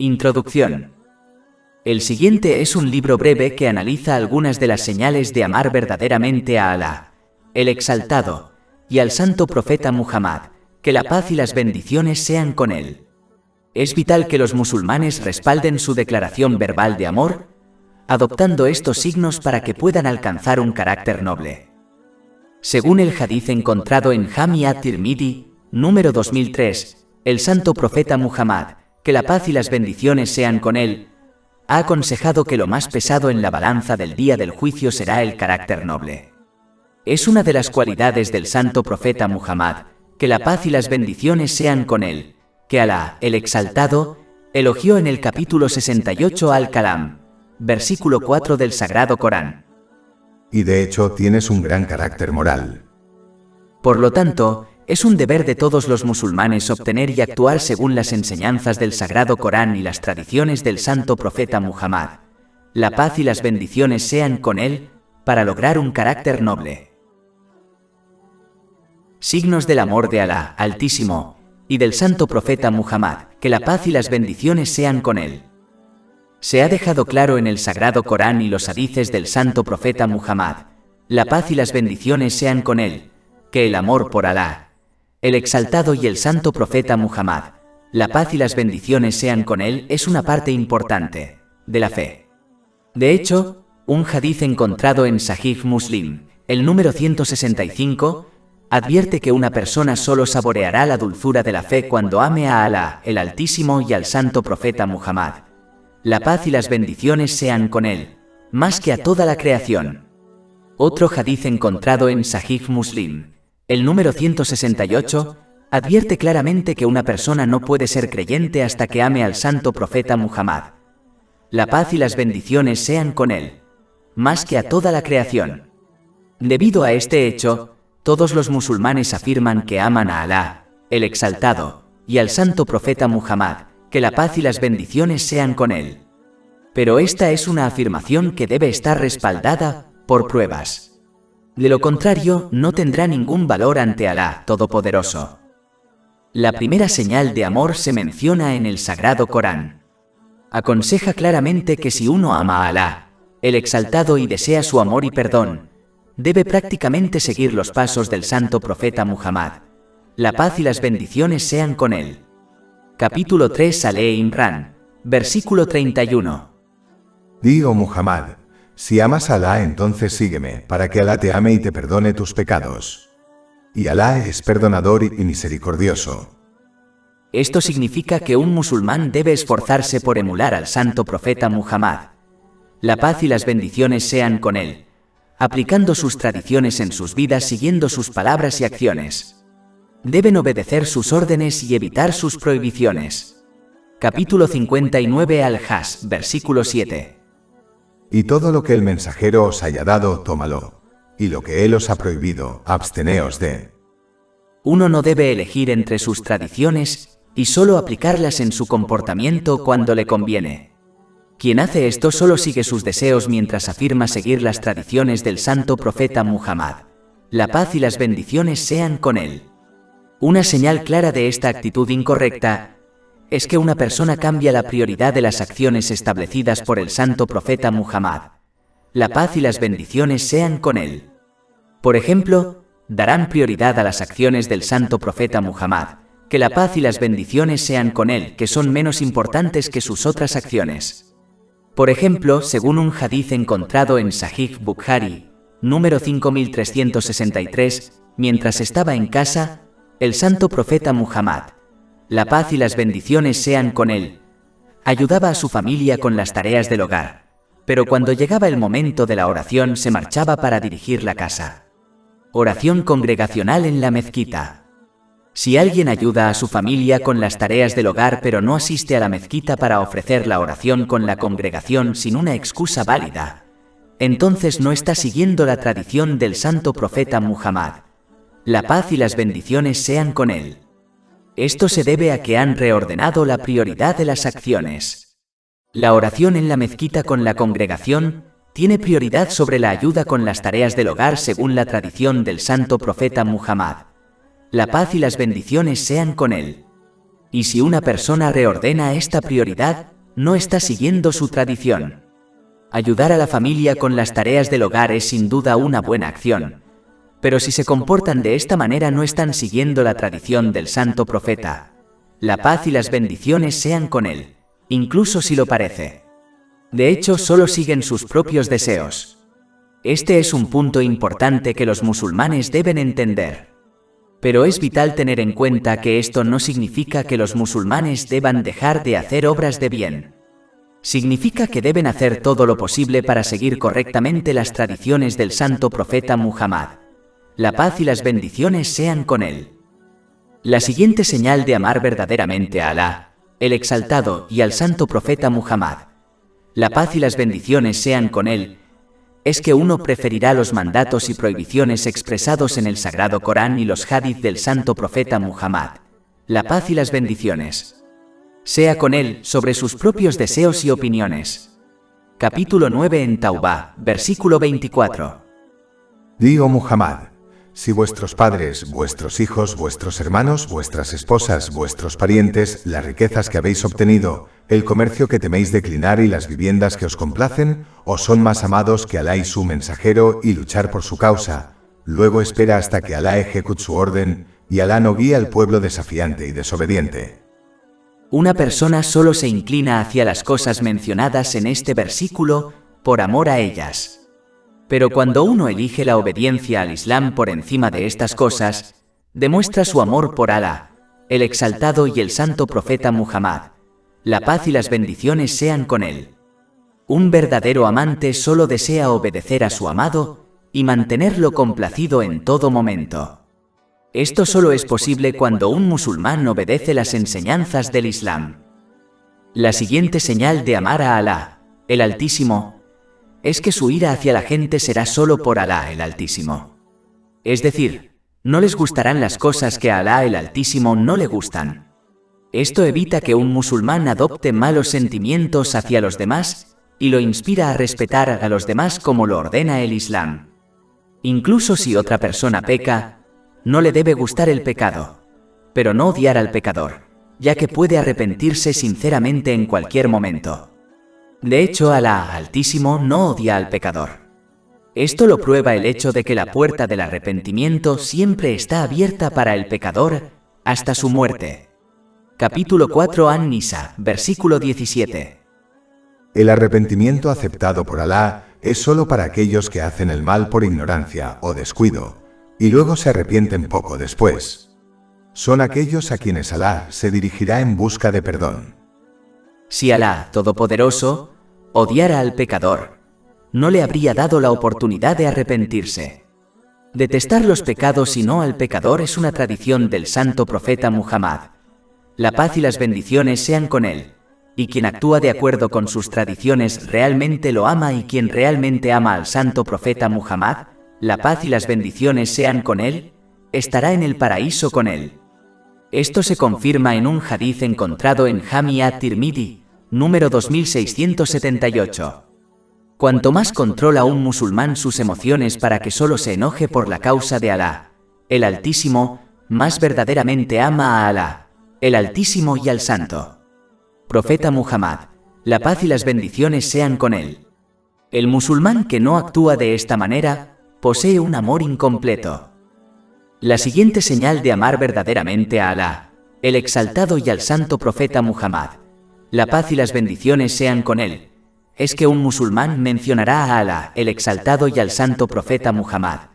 Introducción. El siguiente es un libro breve que analiza algunas de las señales de amar verdaderamente a Alá, el Exaltado, y al santo profeta Muhammad, que la paz y las bendiciones sean con él. Es vital que los musulmanes respalden su declaración verbal de amor, adoptando estos signos para que puedan alcanzar un carácter noble. Según el hadiz encontrado en Jami at-Tirmidhi, número 2003, el santo profeta Muhammad, que la paz y las bendiciones sean con él, ha aconsejado que lo más pesado en la balanza del día del juicio será el carácter noble. Es una de las cualidades del santo profeta Muhammad, que la paz y las bendiciones sean con él, que Alá, el Exaltado, elogió en el capítulo 68 al-Kalam, versículo 4 del Sagrado Corán. Y de hecho tienes un gran carácter moral. Por lo tanto, es un deber de todos los musulmanes obtener y actuar según las enseñanzas del Sagrado Corán y las tradiciones del santo profeta Muhammad. La paz y las bendiciones sean con él, para lograr un carácter noble. Signos del amor de Alá, Altísimo, y del santo profeta Muhammad, que la paz y las bendiciones sean con él. Se ha dejado claro en el Sagrado Corán y los hadices del santo profeta Muhammad, la paz y las bendiciones sean con él, que el amor por Alá, el Exaltado y el santo profeta Muhammad, la paz y las bendiciones sean con él, es una parte importante de la fe. De hecho, un hadiz encontrado en Sahih Muslim, el número 165, advierte que una persona solo saboreará la dulzura de la fe cuando ame a Alá, el Altísimo, y al santo profeta Muhammad. La paz y las bendiciones sean con él, más que a toda la creación. Otro hadiz encontrado en Sahih Muslim, el número 168, advierte claramente que una persona no puede ser creyente hasta que ame al santo profeta Muhammad. La paz y las bendiciones sean con él, más que a toda la creación. Debido a este hecho, todos los musulmanes afirman que aman a Alá, el Exaltado, y al santo profeta Muhammad, que la paz y las bendiciones sean con él. Pero esta es una afirmación que debe estar respaldada por pruebas. De lo contrario, no tendrá ningún valor ante Alá Todopoderoso. La primera señal de amor se menciona en el Sagrado Corán. Aconseja claramente que si uno ama a Alá, el Exaltado, y desea su amor y perdón, debe prácticamente seguir los pasos del santo profeta Muhammad. La paz y las bendiciones sean con él. Capítulo 3 Al-Imran, versículo 31. Di, oh Muhammad, si amas a Alá, entonces sígueme, para que Alá te ame y te perdone tus pecados. Y Alá es perdonador y misericordioso. Esto significa que un musulmán debe esforzarse por emular al santo profeta Muhammad. La paz y las bendiciones sean con él, aplicando sus tradiciones en sus vidas, siguiendo sus palabras y acciones. Deben obedecer sus órdenes y evitar sus prohibiciones. Capítulo 59 Al-Hajj, versículo 7. Y todo lo que el mensajero os haya dado, tómalo, y lo que él os ha prohibido, absteneos de. Uno no debe elegir entre sus tradiciones y solo aplicarlas en su comportamiento cuando le conviene. Quien hace esto solo sigue sus deseos mientras afirma seguir las tradiciones del santo profeta Muhammad. La paz y las bendiciones sean con él. Una señal clara de esta actitud incorrecta es que una persona cambia la prioridad de las acciones establecidas por el santo profeta Muhammad. La paz y las bendiciones sean con él. Por ejemplo, darán prioridad a las acciones del santo profeta Muhammad, que la paz y las bendiciones sean con él, que son menos importantes que sus otras acciones. Por ejemplo, según un hadiz encontrado en Sahih Bukhari, número 5363, mientras estaba en casa, el santo profeta Muhammad, la paz y las bendiciones sean con él, ayudaba a su familia con las tareas del hogar, pero cuando llegaba el momento de la oración se marchaba para dirigir la casa. Oración congregacional en la mezquita. Si alguien ayuda a su familia con las tareas del hogar pero no asiste a la mezquita para ofrecer la oración con la congregación sin una excusa válida, entonces no está siguiendo la tradición del santo profeta Muhammad. La paz y las bendiciones sean con él. Esto se debe a que han reordenado la prioridad de las acciones. La oración en la mezquita con la congregación tiene prioridad sobre la ayuda con las tareas del hogar según la tradición del santo profeta Muhammad. La paz y las bendiciones sean con él. Y si una persona reordena esta prioridad, no está siguiendo su tradición. Ayudar a la familia con las tareas del hogar es sin duda una buena acción. Pero si se comportan de esta manera no están siguiendo la tradición del santo profeta. La paz y las bendiciones sean con él, incluso si lo parece. De hecho, solo siguen sus propios deseos. Este es un punto importante que los musulmanes deben entender. Pero es vital tener en cuenta que esto no significa que los musulmanes deban dejar de hacer obras de bien. Significa que deben hacer todo lo posible para seguir correctamente las tradiciones del santo profeta Muhammad. La paz y las bendiciones sean con él. La siguiente señal de amar verdaderamente a Alá, el exaltado, y al santo profeta Muhammad, la paz y las bendiciones sean con él, es que uno preferirá los mandatos y prohibiciones expresados en el Sagrado Corán y los hadith del santo profeta Muhammad, la paz y las bendiciones sea con él, sobre sus propios deseos y opiniones. Capítulo 9 en Taubá, versículo 24. Di, oh Muhammad, si vuestros padres, vuestros hijos, vuestros hermanos, vuestras esposas, vuestros parientes, las riquezas que habéis obtenido, el comercio que teméis declinar y las viviendas que os complacen, os son más amados que Alá y su mensajero y luchar por su causa, luego espera hasta que Alá ejecute su orden, y Alá no guía al pueblo desafiante y desobediente. Una persona solo se inclina hacia las cosas mencionadas en este versículo por amor a ellas. Pero cuando uno elige la obediencia al Islam por encima de estas cosas, demuestra su amor por Alá, el exaltado y el santo profeta Muhammad. La paz y las bendiciones sean con él. Un verdadero amante solo desea obedecer a su amado y mantenerlo complacido en todo momento. Esto solo es posible cuando un musulmán obedece las enseñanzas del Islam. La siguiente señal de amar a Alá, el Altísimo, es que su ira hacia la gente será solo por Alá el Altísimo. Es decir, no les gustarán las cosas que a Alá el Altísimo no le gustan. Esto evita que un musulmán adopte malos sentimientos hacia los demás y lo inspira a respetar a los demás como lo ordena el Islam. Incluso si otra persona peca, no le debe gustar el pecado, pero no odiar al pecador, ya que puede arrepentirse sinceramente en cualquier momento. De hecho, Alá Altísimo no odia al pecador. Esto lo prueba el hecho de que la puerta del arrepentimiento siempre está abierta para el pecador hasta su muerte. Capítulo 4 An-Nisa, versículo 17. El arrepentimiento aceptado por Alá es solo para aquellos que hacen el mal por ignorancia o descuido, y luego se arrepienten poco después. Son aquellos a quienes Alá se dirigirá en busca de perdón. Si Alá Todopoderoso odiara al pecador, no le habría dado la oportunidad de arrepentirse. Detestar los pecados y no al pecador es una tradición del santo profeta Muhammad. La paz y las bendiciones sean con él, y quien actúa de acuerdo con sus tradiciones realmente lo ama, y quien realmente ama al santo profeta Muhammad, la paz y las bendiciones sean con él, estará en el paraíso con él. Esto se confirma en un hadith encontrado en Jami at-Tirmidhi, número 2678. Cuanto más controla un musulmán sus emociones para que solo se enoje por la causa de Alá, el Altísimo, más verdaderamente ama a Alá, el Altísimo y al Santo Profeta Muhammad. La paz y las bendiciones sean con él. El musulmán que no actúa de esta manera posee un amor incompleto. La siguiente señal de amar verdaderamente a Alá, el exaltado y al santo profeta Muhammad, la paz y las bendiciones sean con él, es que un musulmán mencionará a Alá, el exaltado y al santo profeta Muhammad,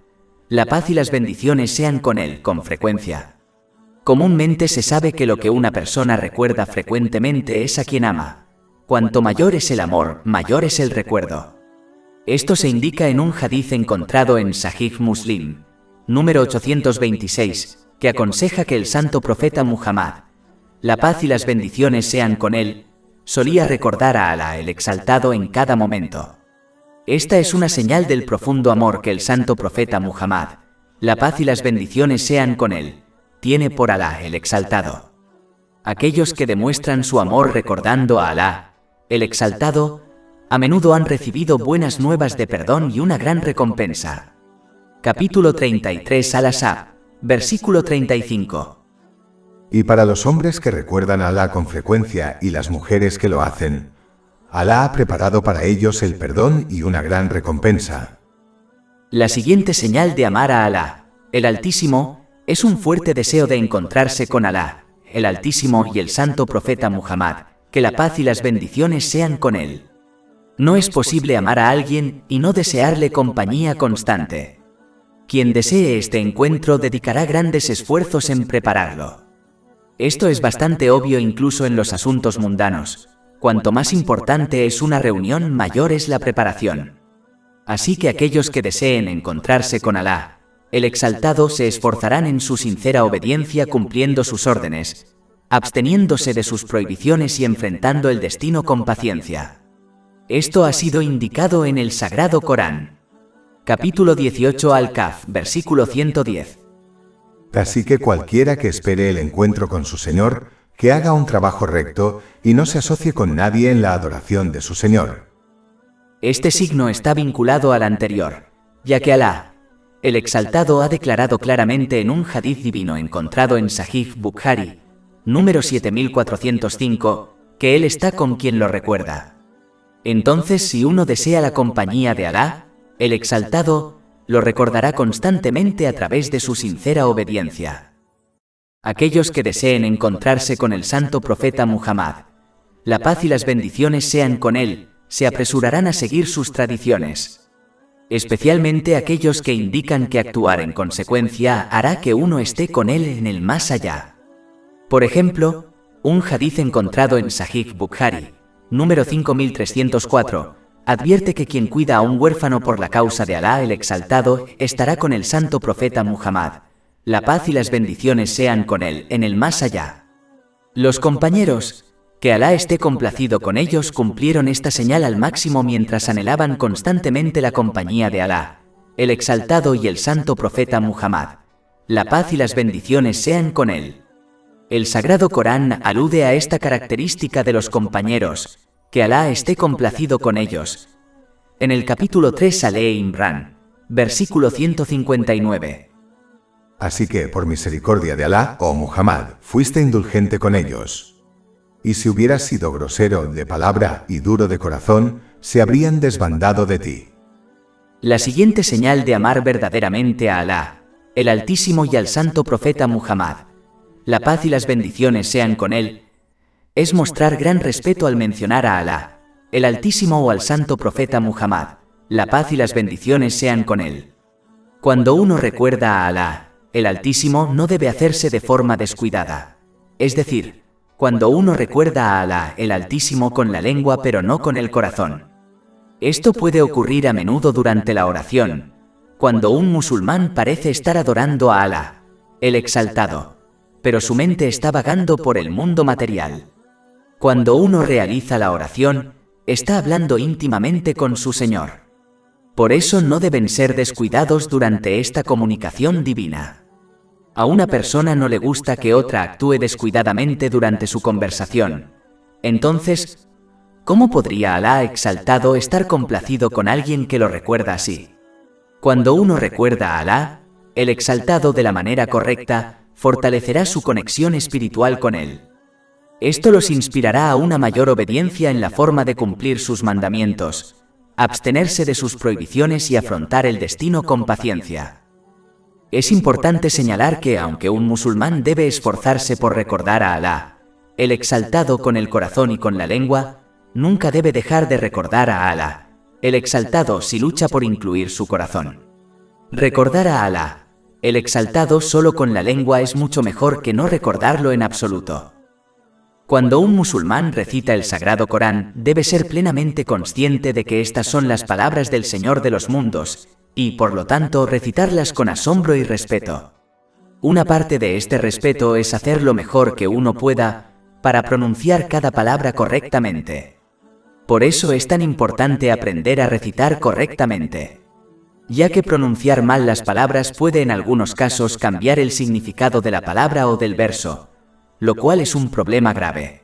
la paz y las bendiciones sean con él, con frecuencia. Comúnmente se sabe que lo que una persona recuerda frecuentemente es a quien ama. Cuanto mayor es el amor, mayor es el recuerdo. Esto se indica en un hadith encontrado en Sahih Muslim, número 826, que aconseja que el santo profeta Muhammad, la paz y las bendiciones sean con él, solía recordar a Alá el exaltado en cada momento. Esta es una señal del profundo amor que el santo profeta Muhammad, la paz y las bendiciones sean con él, tiene por Alá el exaltado. Aquellos que demuestran su amor recordando a Alá, el exaltado, a menudo han recibido buenas nuevas de perdón y una gran recompensa. Capítulo 33 Al-Ahzab, versículo 35. Y para los hombres que recuerdan a Alá con frecuencia y las mujeres que lo hacen, Alá ha preparado para ellos el perdón y una gran recompensa. La siguiente señal de amar a Alá, el Altísimo, es un fuerte deseo de encontrarse con Alá, el Altísimo y el santo profeta Muhammad, que la paz y las bendiciones sean con él. No es posible amar a alguien y no desearle compañía constante. Quien desee este encuentro dedicará grandes esfuerzos en prepararlo. Esto es bastante obvio incluso en los asuntos mundanos. Cuanto más importante es una reunión, mayor es la preparación. Así que aquellos que deseen encontrarse con Alá, el Exaltado, se esforzarán en su sincera obediencia cumpliendo sus órdenes, absteniéndose de sus prohibiciones y enfrentando el destino con paciencia. Esto ha sido indicado en el Sagrado Corán. Capítulo 18 Al-Kahf, versículo 110. Así que cualquiera que espere el encuentro con su Señor, que haga un trabajo recto y no se asocie con nadie en la adoración de su Señor. Este signo está vinculado al anterior, ya que Alá, el Exaltado, ha declarado claramente en un hadith divino encontrado en Sahih Bukhari, número 7405, que Él está con quien lo recuerda. Entonces, si uno desea la compañía de Alá, el Exaltado, lo recordará constantemente a través de su sincera obediencia. Aquellos que deseen encontrarse con el santo profeta Muhammad, la paz y las bendiciones sean con él, se apresurarán a seguir sus tradiciones. Especialmente aquellos que indican que actuar en consecuencia hará que uno esté con él en el más allá. Por ejemplo, un hadith encontrado en Sahih Bukhari, número 5304, advierte que quien cuida a un huérfano por la causa de Alá el Exaltado estará con el santo profeta Muhammad. La paz y las bendiciones sean con él en el más allá. Los compañeros, que Alá esté complacido con ellos, cumplieron esta señal al máximo mientras anhelaban constantemente la compañía de Alá, el Exaltado y el santo profeta Muhammad. La paz y las bendiciones sean con él. El Sagrado Corán alude a esta característica de los compañeros, que Alá esté complacido con ellos. En el capítulo 3 Al-Imran, versículo 159. Así que, por misericordia de Alá, oh Muhammad, fuiste indulgente con ellos. Y si hubieras sido grosero de palabra y duro de corazón, se habrían desbandado de ti. La siguiente señal de amar verdaderamente a Alá, el Altísimo y al santo profeta Muhammad, la paz y las bendiciones sean con él, es mostrar gran respeto al mencionar a Alá, el Altísimo o al santo profeta Muhammad, la paz y las bendiciones sean con él. Cuando uno recuerda a Alá, el Altísimo, no debe hacerse de forma descuidada. Es decir, cuando uno recuerda a Alá, el Altísimo, con la lengua pero no con el corazón. Esto puede ocurrir a menudo durante la oración, cuando un musulmán parece estar adorando a Alá, el Exaltado, pero su mente está vagando por el mundo material. Cuando uno realiza la oración, está hablando íntimamente con su Señor. Por eso no deben ser descuidados durante esta comunicación divina. A una persona no le gusta que otra actúe descuidadamente durante su conversación. Entonces, ¿cómo podría Alá Exaltado estar complacido con alguien que lo recuerda así? Cuando uno recuerda a Alá, el Exaltado, de la manera correcta, fortalecerá su conexión espiritual con él. Esto los inspirará a una mayor obediencia en la forma de cumplir sus mandamientos, abstenerse de sus prohibiciones y afrontar el destino con paciencia. Es importante señalar que aunque un musulmán debe esforzarse por recordar a Alá, el Exaltado, con el corazón y con la lengua, nunca debe dejar de recordar a Alá, el Exaltado, si lucha por incluir su corazón. Recordar a Alá, el Exaltado, solo con la lengua es mucho mejor que no recordarlo en absoluto. Cuando un musulmán recita el Sagrado Corán, debe ser plenamente consciente de que estas son las palabras del Señor de los mundos, y, por lo tanto, recitarlas con asombro y respeto. Una parte de este respeto es hacer lo mejor que uno pueda para pronunciar cada palabra correctamente. Por eso es tan importante aprender a recitar correctamente, ya que pronunciar mal las palabras puede en algunos casos cambiar el significado de la palabra o del verso, lo cual es un problema grave.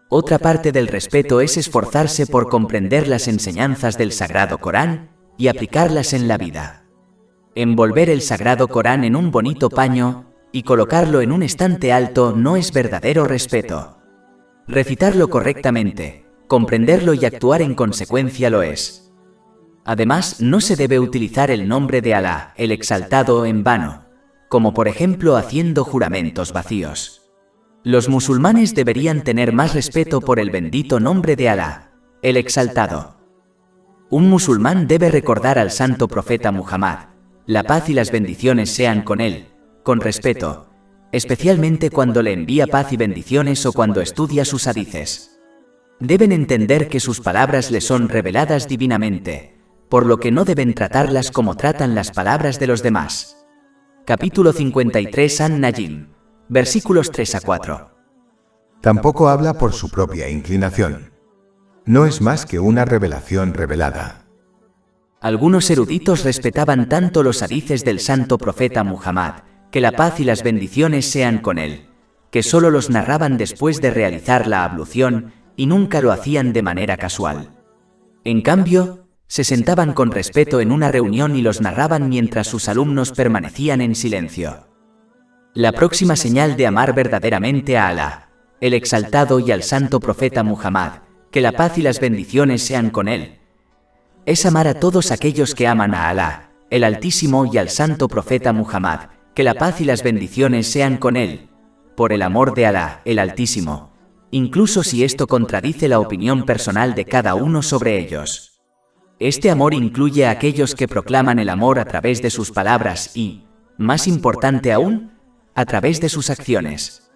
Otra parte del respeto es esforzarse por comprender las enseñanzas del Sagrado Corán y aplicarlas en la vida. Envolver el Sagrado Corán en un bonito paño y colocarlo en un estante alto no es verdadero respeto. Recitarlo correctamente, comprenderlo y actuar en consecuencia lo es. Además, no se debe utilizar el nombre de Alá, el Exaltado, en vano, como por ejemplo haciendo juramentos vacíos. Los musulmanes deberían tener más respeto por el bendito nombre de Alá, el Exaltado. Un musulmán debe recordar al santo profeta Muhammad, la paz y las bendiciones sean con él, con respeto, especialmente cuando le envía paz y bendiciones o cuando estudia sus hadices. Deben entender que sus palabras le son reveladas divinamente, por lo que no deben tratarlas como tratan las palabras de los demás. Capítulo 53 An-Najm, versículos 3 a 4. Tampoco habla por su propia inclinación. No es más que una revelación revelada. Algunos eruditos respetaban tanto los hadices del santo profeta Muhammad, que la paz y las bendiciones sean con él, que solo los narraban después de realizar la ablución y nunca lo hacían de manera casual. En cambio, se sentaban con respeto en una reunión y los narraban mientras sus alumnos permanecían en silencio. La próxima señal de amar verdaderamente a Alá, el Exaltado, y al santo profeta Muhammad, que la paz y las bendiciones sean con él, es amar a todos aquellos que aman a Alá, el Altísimo, y al santo profeta Muhammad, que la paz y las bendiciones sean con él, por el amor de Alá, el Altísimo, incluso si esto contradice la opinión personal de cada uno sobre ellos. Este amor incluye a aquellos que proclaman el amor a través de sus palabras y, más importante aún, a través de sus acciones.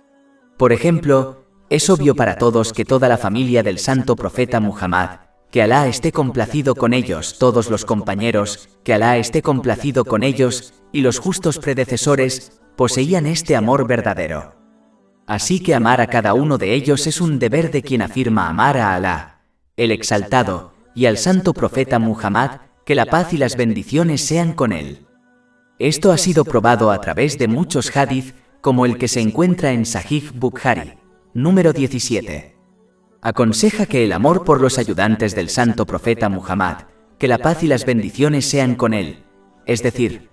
Por ejemplo, es obvio para todos que toda la familia del santo profeta Muhammad, que Alá esté complacido con ellos, todos los compañeros, que Alá esté complacido con ellos, y los justos predecesores, poseían este amor verdadero. Así que amar a cada uno de ellos es un deber de quien afirma amar a Alá, el Exaltado, y al santo profeta Muhammad, que la paz y las bendiciones sean con él. Esto ha sido probado a través de muchos hadith, como el que se encuentra en Sahih Bukhari, número 17. Aconseja que el amor por los ayudantes del santo profeta Muhammad, que la paz y las bendiciones sean con él, es decir,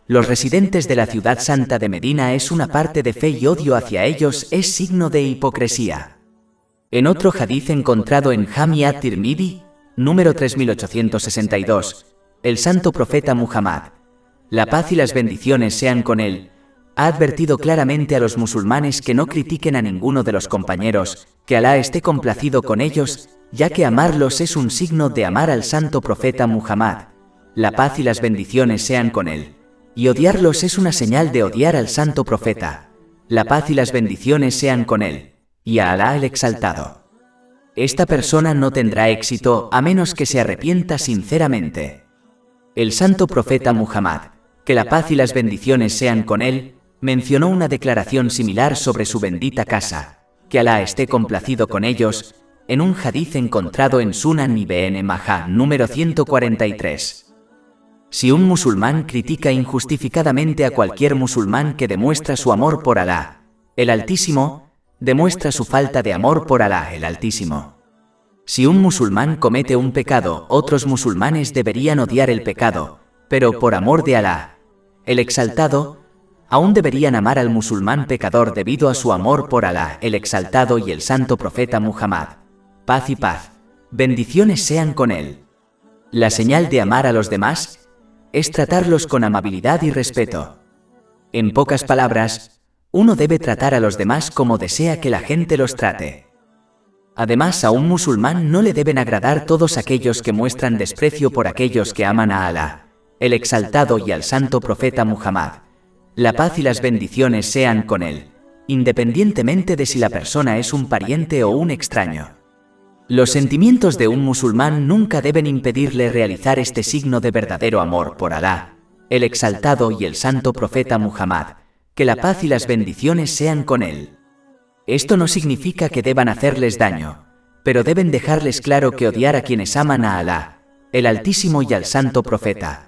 los residentes de la ciudad santa de Medina, es una parte de fe, y odio hacia ellos es signo de hipocresía. En otro hadith encontrado en Jami at-Tirmidhi, número 3862, el santo profeta Muhammad, la paz y las bendiciones sean con él, ha advertido claramente a los musulmanes que no critiquen a ninguno de los compañeros, que Alá esté complacido con ellos, ya que amarlos es un signo de amar al santo profeta Muhammad, la paz y las bendiciones sean con él, y odiarlos es una señal de odiar al santo profeta, la paz y las bendiciones sean con él, y a Alá el Exaltado. Esta persona no tendrá éxito a menos que se arrepienta sinceramente. El santo profeta Muhammad, que la paz y las bendiciones sean con él, mencionó una declaración similar sobre su bendita casa, que Alá esté complacido con ellos, en un hadith encontrado en Sunan Ibn Majah, número 143. Si un musulmán critica injustificadamente a cualquier musulmán que demuestra su amor por Alá, el Altísimo, demuestra su falta de amor por Alá, el Altísimo. Si un musulmán comete un pecado, otros musulmanes deberían odiar el pecado, pero por amor de Alá, el Exaltado, aún deberían amar al musulmán pecador debido a su amor por Alá, el Exaltado, y el santo profeta Muhammad. Paz y paz, bendiciones sean con él. La señal de amar a los demás es tratarlos con amabilidad y respeto. En pocas palabras, uno debe tratar a los demás como desea que la gente los trate. Además, a un musulmán no le deben agradar todos aquellos que muestran desprecio por aquellos que aman a Alá, el Exaltado, y al santo profeta Muhammad. La paz y las bendiciones sean con él, independientemente de si la persona es un pariente o un extraño. Los sentimientos de un musulmán nunca deben impedirle realizar este signo de verdadero amor por Alá, el Exaltado, y el santo profeta Muhammad, que la paz y las bendiciones sean con él. Esto no significa que deban hacerles daño, pero deben dejarles claro que odiar a quienes aman a Alá, el Altísimo, y al santo profeta,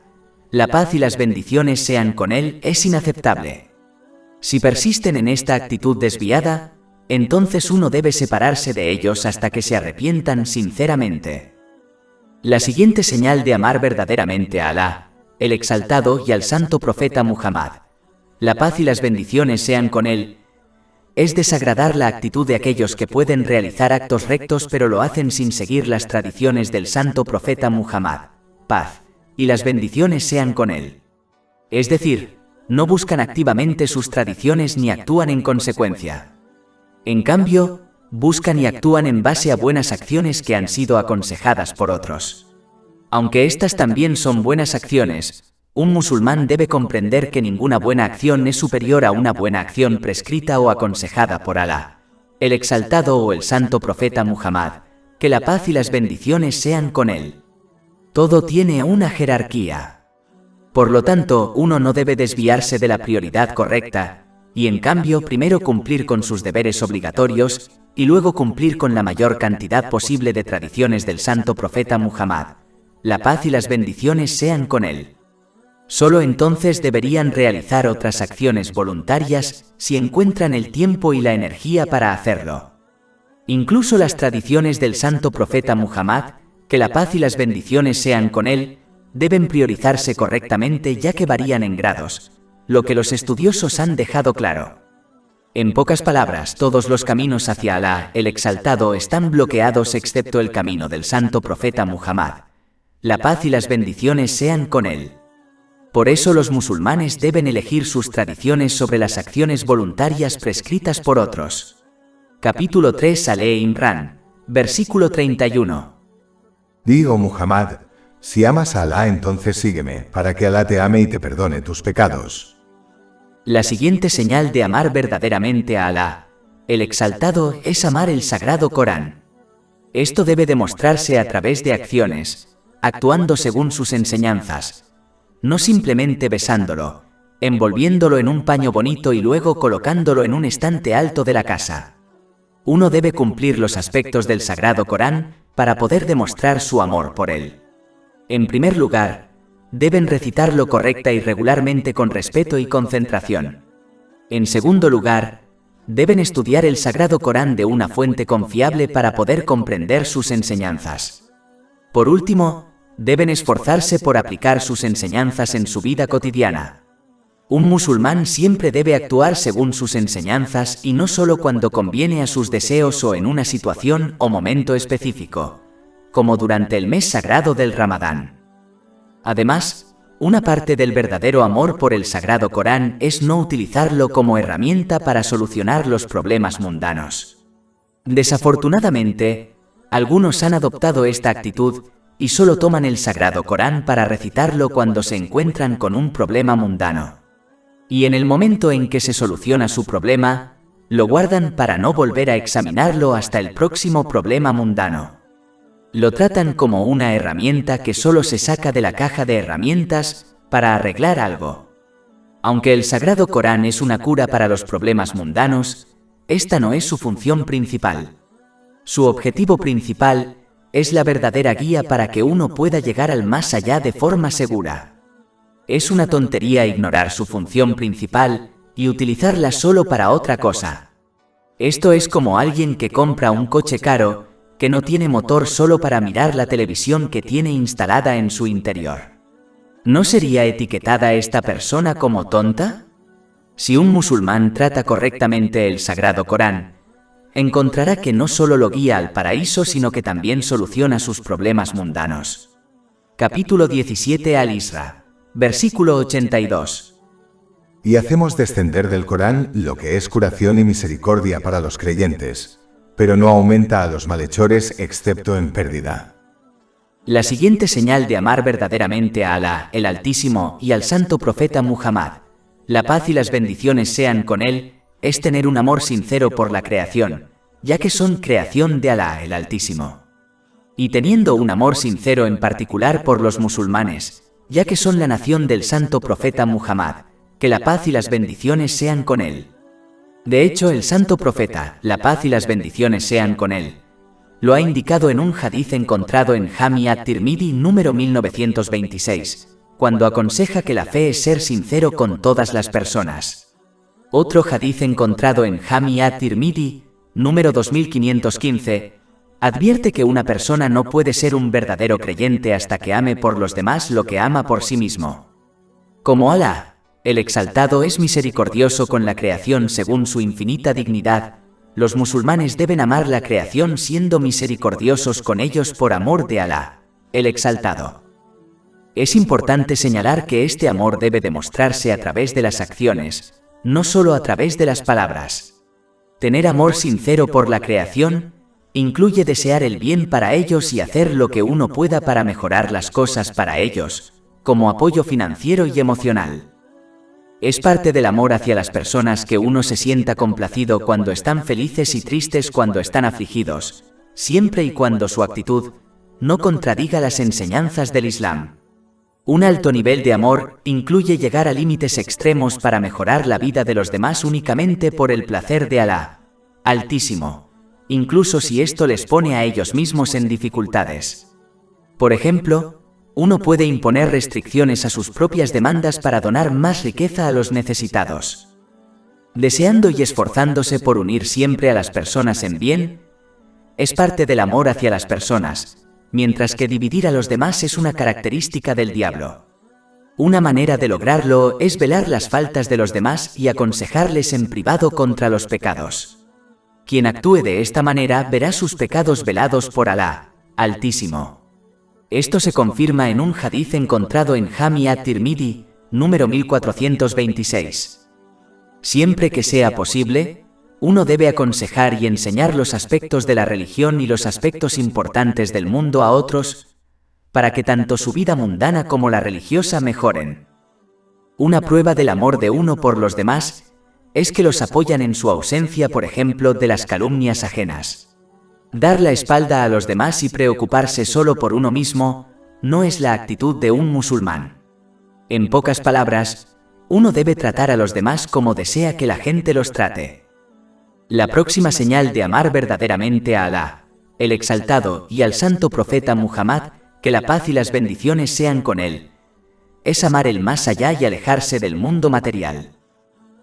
la paz y las bendiciones sean con él, es inaceptable. Si persisten en esta actitud desviada, entonces uno debe separarse de ellos hasta que se arrepientan sinceramente. La siguiente señal de amar verdaderamente a Alá, el Exaltado, y al santo profeta Muhammad, la paz y las bendiciones sean con él, es desagradar la actitud de aquellos que pueden realizar actos rectos pero lo hacen sin seguir las tradiciones del santo profeta Muhammad, paz y las bendiciones sean con él. Es decir, no buscan activamente sus tradiciones ni actúan en consecuencia. En cambio, buscan y actúan en base a buenas acciones que han sido aconsejadas por otros. Aunque estas también son buenas acciones, un musulmán debe comprender que ninguna buena acción es superior a una buena acción prescrita o aconsejada por Alá, el exaltado o el santo profeta Muhammad, que la paz y las bendiciones sean con él. Todo tiene una jerarquía. Por lo tanto, uno no debe desviarse de la prioridad correcta, y en cambio primero cumplir con sus deberes obligatorios, y luego cumplir con la mayor cantidad posible de tradiciones del santo profeta Muhammad. La paz y las bendiciones sean con él. Solo entonces deberían realizar otras acciones voluntarias si encuentran el tiempo y la energía para hacerlo. Incluso las tradiciones del santo profeta Muhammad, que la paz y las bendiciones sean con él, deben priorizarse correctamente ya que varían en grados, lo que los estudiosos han dejado claro. En pocas palabras, todos los caminos hacia Alá, el exaltado, están bloqueados excepto el camino del santo profeta Muhammad. La paz y las bendiciones sean con él. Por eso los musulmanes deben elegir sus tradiciones sobre las acciones voluntarias prescritas por otros. Capítulo 3 Al-Imran, versículo 31. Di, oh Muhammad, si amas a Alá entonces sígueme, para que Alá te ame y te perdone tus pecados. La siguiente señal de amar verdaderamente a Alá, el exaltado, es amar el sagrado Corán. Esto debe demostrarse a través de acciones, actuando según sus enseñanzas, no simplemente besándolo, envolviéndolo en un paño bonito y luego colocándolo en un estante alto de la casa. Uno debe cumplir los aspectos del sagrado Corán para poder demostrar su amor por él. En primer lugar, deben recitarlo correcta y regularmente con respeto y concentración. En segundo lugar, deben estudiar el sagrado Corán de una fuente confiable para poder comprender sus enseñanzas. Por último, deben esforzarse por aplicar sus enseñanzas en su vida cotidiana. Un musulmán siempre debe actuar según sus enseñanzas y no solo cuando conviene a sus deseos o en una situación o momento específico, como durante el mes sagrado del Ramadán. Además, una parte del verdadero amor por el sagrado Corán es no utilizarlo como herramienta para solucionar los problemas mundanos. Desafortunadamente, algunos han adoptado esta actitud y solo toman el sagrado Corán para recitarlo cuando se encuentran con un problema mundano. Y en el momento en que se soluciona su problema, lo guardan para no volver a examinarlo hasta el próximo problema mundano. Lo tratan como una herramienta que solo se saca de la caja de herramientas para arreglar algo. Aunque el sagrado Corán es una cura para los problemas mundanos, esta no es su función principal. Su objetivo principal es la verdadera guía para que uno pueda llegar al más allá de forma segura. Es una tontería ignorar su función principal y utilizarla solo para otra cosa. Esto es como alguien que compra un coche caro que no tiene motor solo para mirar la televisión que tiene instalada en su interior. ¿No sería etiquetada esta persona como tonta? Si un musulmán trata correctamente el sagrado Corán, encontrará que no solo lo guía al paraíso sino que también soluciona sus problemas mundanos. Capítulo 17 Al-Isra, versículo 82. Y hacemos descender del Corán lo que es curación y misericordia para los creyentes, pero no aumenta a los malhechores excepto en pérdida. La siguiente señal de amar verdaderamente a Alá, el Altísimo, y al santo profeta Muhammad, la paz y las bendiciones sean con él, es tener un amor sincero por la creación, ya que son creación de Alá, el Altísimo. Y teniendo un amor sincero en particular por los musulmanes, ya que son la nación del santo profeta Muhammad, que la paz y las bendiciones sean con él. De hecho, el santo profeta, la paz y las bendiciones sean con él, lo ha indicado en un hadiz encontrado en Jami at-Tirmidhi número 1926, cuando aconseja que la fe es ser sincero con todas las personas. Otro hadiz encontrado en Jami at-Tirmidhi, número 2515, advierte que una persona no puede ser un verdadero creyente hasta que ame por los demás lo que ama por sí mismo. Como Alá, El Exaltado es misericordioso con la creación según su infinita dignidad. Los musulmanes deben amar la creación siendo misericordiosos con ellos por amor de Alá, el Exaltado. Es importante señalar que este amor debe demostrarse a través de las acciones, no solo a través de las palabras. Tener amor sincero por la creación incluye desear el bien para ellos y hacer lo que uno pueda para mejorar las cosas para ellos, como apoyo financiero y emocional. Es parte del amor hacia las personas que uno se sienta complacido cuando están felices y tristes cuando están afligidos, siempre y cuando su actitud no contradiga las enseñanzas del Islam. Un alto nivel de amor incluye llegar a límites extremos para mejorar la vida de los demás únicamente por el placer de Alá, Altísimo, incluso si esto les pone a ellos mismos en dificultades. Por ejemplo, uno puede imponer restricciones a sus propias demandas para donar más riqueza a los necesitados. Deseando y esforzándose por unir siempre a las personas en bien, es parte del amor hacia las personas, mientras que dividir a los demás es una característica del diablo. Una manera de lograrlo es velar las faltas de los demás y aconsejarles en privado contra los pecados. Quien actúe de esta manera verá sus pecados velados por Alá, Altísimo. Esto se confirma en un hadith encontrado en Jami at-Tirmidhi, número 1426. Siempre que sea posible, uno debe aconsejar y enseñar los aspectos de la religión y los aspectos importantes del mundo a otros, para que tanto su vida mundana como la religiosa mejoren. Una prueba del amor de uno por los demás es que los apoyan en su ausencia, por ejemplo, de las calumnias ajenas. Dar la espalda a los demás y preocuparse solo por uno mismo no es la actitud de un musulmán. En pocas palabras, uno debe tratar a los demás como desea que la gente los trate. La próxima señal de amar verdaderamente a Alá, el Exaltado, y al santo profeta Muhammad, que la paz y las bendiciones sean con él, es amar el más allá y alejarse del mundo material.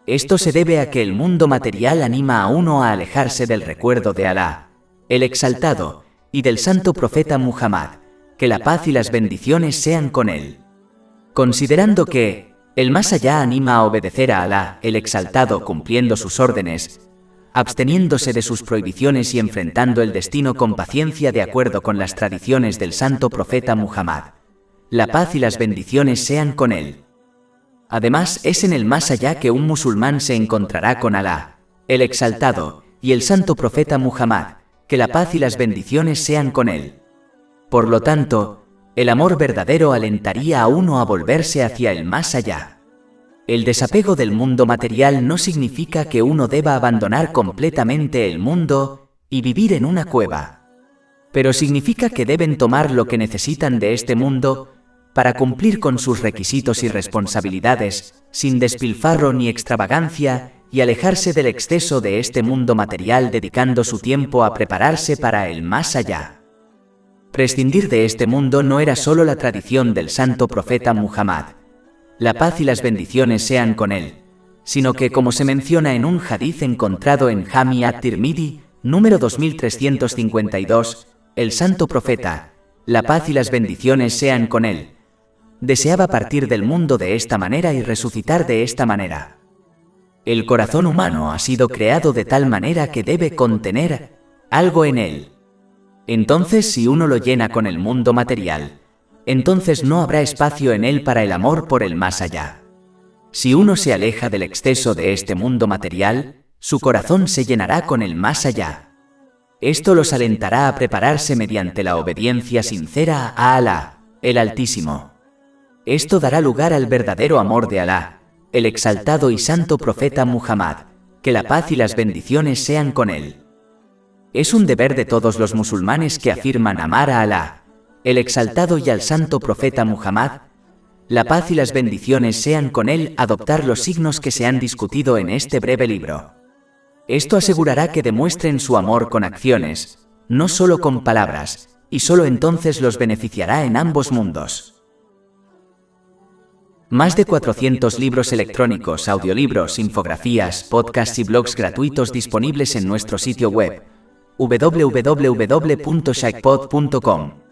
Esto se debe a que el mundo material anima a uno a alejarse del recuerdo de Alá, el Exaltado, y del santo profeta Muhammad, que la paz y las bendiciones sean con él. Considerando que el más allá anima a obedecer a Alá, el Exaltado, cumpliendo sus órdenes, absteniéndose de sus prohibiciones y enfrentando el destino con paciencia de acuerdo con las tradiciones del santo profeta Muhammad, la paz y las bendiciones sean con él. Además, es en el más allá que un musulmán se encontrará con Alá, el Exaltado, y el santo profeta Muhammad, que la paz y las bendiciones sean con él. Por lo tanto, el amor verdadero alentaría a uno a volverse hacia el más allá. El desapego del mundo material no significa que uno deba abandonar completamente el mundo y vivir en una cueva, pero significa que deben tomar lo que necesitan de este mundo para cumplir con sus requisitos y responsabilidades, sin despilfarro ni extravagancia, y alejarse del exceso de este mundo material dedicando su tiempo a prepararse para el más allá. Prescindir de este mundo no era solo la tradición del santo profeta Muhammad, la paz y las bendiciones sean con él, sino que, como se menciona en un hadith encontrado en Jami at-Tirmidhi, número 2352, el santo profeta, la paz y las bendiciones sean con él, deseaba partir del mundo de esta manera y resucitar de esta manera. El corazón humano ha sido creado de tal manera que debe contener algo en él. Entonces, si uno lo llena con el mundo material, entonces no habrá espacio en él para el amor por el más allá. Si uno se aleja del exceso de este mundo material, su corazón se llenará con el más allá. Esto los alentará a prepararse mediante la obediencia sincera a Alá, el Altísimo. Esto dará lugar al verdadero amor de Alá, el Exaltado y santo profeta Muhammad, que la paz y las bendiciones sean con él. Es un deber de todos los musulmanes que afirman amar a Alá, el Exaltado y al santo profeta Muhammad, la paz y las bendiciones sean con él, adoptar los signos que se han discutido en este breve libro. Esto asegurará que demuestren su amor con acciones, no solo con palabras, y solo entonces los beneficiará en ambos mundos. Más de 400 libros electrónicos, audiolibros, infografías, podcasts y blogs gratuitos disponibles en nuestro sitio web www.shaykhpod.com.